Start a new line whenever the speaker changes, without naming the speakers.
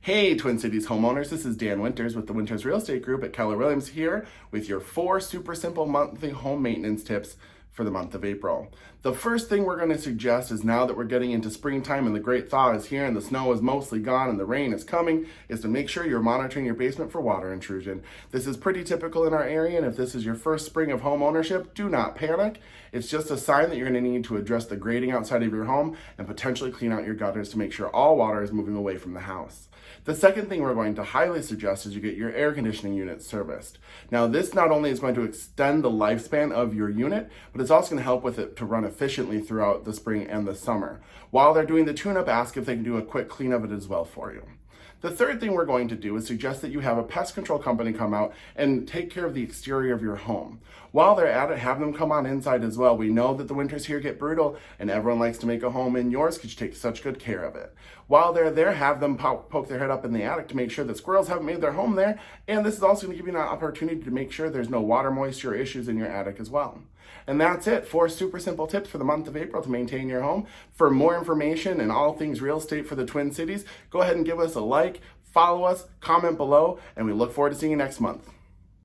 Hey, Twin Cities homeowners, this is Dan Winters with the Winters Real Estate Group at Keller Williams here with your 4 super simple monthly home maintenance tips for the month of April. The first thing we're going to suggest is now that we're getting into springtime and the great thaw is here and the snow is mostly gone and the rain is coming, is to make sure you're monitoring your basement for water intrusion. This is pretty typical in our area, and if this is your first spring of home ownership, do not panic. It's just a sign that you're going to need to address the grading outside of your home and potentially clean out your gutters to make sure all water is moving away from the house. The second thing we're going to highly suggest is you get your air conditioning unit serviced. Now, this not only is going to extend the lifespan of your unit, but it's also going to help with it to run efficiently throughout the spring and the summer. While they're doing the tune-up, ask if they can do a quick clean of it as well for you. The third thing we're going to do is suggest that you have a pest control company come out and take care of the exterior of your home. While they're at it, have them come on inside as well. We know that the winters here get brutal and everyone likes to make a home in yours because you take such good care of it. While they're there, have them poke their head up in the attic to make sure that squirrels haven't made their home there. And this is also going to give you an opportunity to make sure there's no water moisture issues in your attic as well. And that's it. 4 super simple tips for the month of April to maintain your home. For more information and all things real estate for the Twin Cities, go ahead and give us a like, follow us, comment below, and we look forward to seeing you next month.